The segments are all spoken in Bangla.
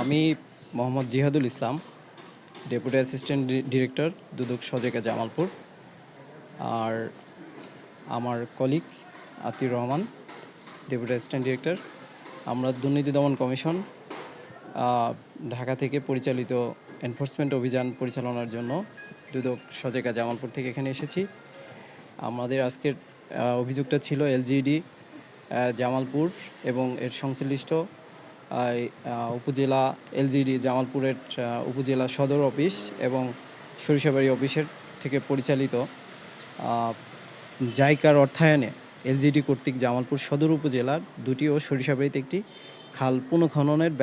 আমি মোহাম্মদ জিহাদুল ইসলাম, ডেপুটি অ্যাসিস্ট্যান্ট ডিরেক্টর, দুদক সজেকা জামালপুর। আর আমার colleague Atiur Rahman, deputy assistant director. আমরা দুর্নীতি দমন কমিশন ঢাকা থেকে পরিচালিত এনফোর্সমেন্ট অভিযান পরিচালনার জন্য দুদক সজেকা জামালপুর থেকে এখানে এসেছি। আমাদের আজকের অভিযোগটা ছিল এলজিইডি জামালপুর এবং এর সংশ্লিষ্ট উপজেলা এলজিইডি জামালপুরের উপজেলা সদর অফিস এবং সরিষাবাড়ি অফিসের থেকে পরিচালিত জাইকার অর্থায়নে এলজিইডি কর্তৃক জামালপুর সদর উপজেলার দুটি ও সরিষাবাড়িতে একটি খাল পুনঃখননের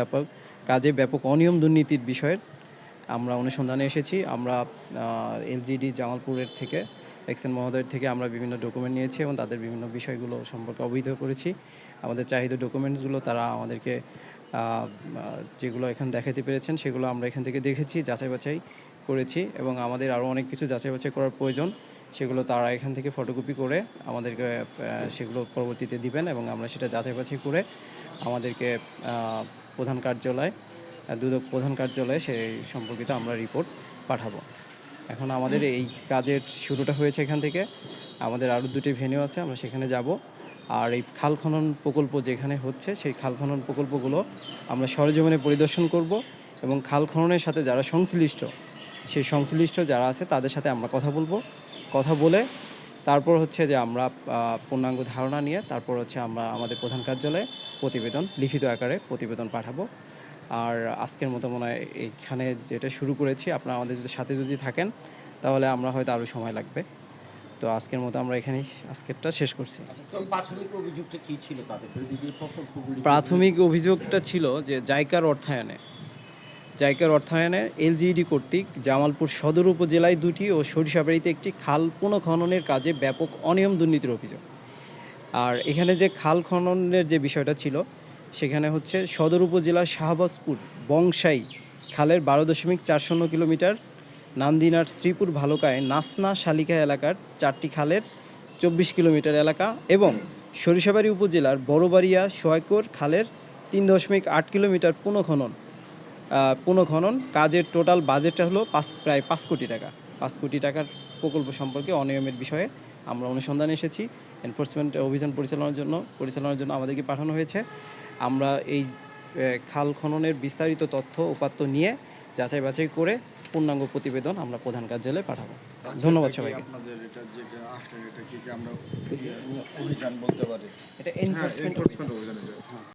কাজে ব্যাপক অনিয়ম দুর্নীতির বিষয়ের আমরা অনুসন্ধানে এসেছি। আমরা এলজিইডি জামালপুরের থেকে এক্সএন মহোদয়ের থেকে আমরা বিভিন্ন ডকুমেন্ট নিয়েছি এবং তাদের বিভিন্ন বিষয়গুলো সম্পর্কে অবহিত করেছি। আমাদের চাহিদা ডকুমেন্টসগুলো তারা আমাদেরকে যেগুলো এখানে দেখাতে পেরেছেন সেগুলো আমরা এখান থেকে দেখেছি, যাচাই বাছাই করেছি এবং আমাদের আরও অনেক কিছু যাচাই বাছাই করার প্রয়োজন। সেগুলো তারা এখান থেকে ফটোকপি করে আমাদেরকে সেগুলো পরবর্তীতে দিবেন এবং আমরা সেটা যাচাই বাছাই করে আমাদেরকে প্রধান কার্যালয়, দুদক প্রধান কার্যালয়ে সেই সম্পর্কিত আমরা রিপোর্ট পাঠাবো। এখন আমাদের এই কাজের শুরুটা হয়েছে এখান থেকে। আমাদের আরও দুটি ভেন্যু আছে, আমরা সেখানে যাব। আর এই খাল খনন প্রকল্প যেখানে হচ্ছে সেই খাল খনন প্রকল্পগুলো আমরা সরেজমিনে পরিদর্শন করব এবং খাল খননের সাথে যারা সংশ্লিষ্ট সেই সংশ্লিষ্ট যারা আছে তাদের সাথে আমরা কথা বলে তারপর হচ্ছে যে আমরা পূর্ণাঙ্গ ধারণা নিয়ে তারপর হচ্ছে আমরা আমাদের প্রধান কার্যালয়ে প্রতিবেদন লিখিত আকারে প্রতিবেদন পাঠাবো। আর আজকের মতো মনে হয় এইখানে যেটা শুরু করেছি, আপনারা আমাদের সাথে যদি থাকেন তাহলে আমরা হয়তো আরও সময় লাগবে। তো আজকের মতো আমরা এখানেই আজকেরটা শেষ করছি। প্রাথমিক অভিযোগটা কি ছিল তাদের? প্রাথমিক অভিযোগটা ছিল যে জাইকার অর্থায়নে এলজিইডি কর্তৃক জামালপুর সদর উপজেলায় দুটি ও সরিষাবাড়িতে একটি খাল পুনঃখননের কাজে ব্যাপক অনিয়ম দুর্নীতির অভিযোগ। আর এখানে যে খাল খননের যে বিষয়টা ছিল সেখানে হচ্ছে সদর উপজেলার শাহবাজপুর বংশাই খালের 12.40 কিলোমিটার, নান্দিনার শ্রীপুর ভালুকায় নাসনা শালিকা এলাকার 4টি খালের 24 কিলোমিটার এলাকা এবং সরিষাবাড়ি উপজেলার বড়বাড়িয়া সোয়াইকোর খালের 3.8 কিলোমিটার পুনঃখনন কাজের টোটাল বাজেটটা হলো প্রায় 5 কোটি টাকা। 5 কোটি টাকার প্রকল্প সম্পর্কে অনিয়মের বিষয়ে আমরা অনুসন্ধানে এসেছি। এনফোর্সমেন্ট অভিযান পরিচালনার জন্য আমাদেরকে পাঠানো হয়েছে। আমরা এই খাল খননের বিস্তারিত তথ্য উপাত্ত নিয়ে যাচাই বাছাই করে পূর্ণাঙ্গ প্রতিবেদন আমরা প্রধান কার্যালয়ে পাঠাবো। ধন্যবাদ সবাইকে। অভিযান বলতে পারি এটা এনফোর্সমেন্ট অভিযান।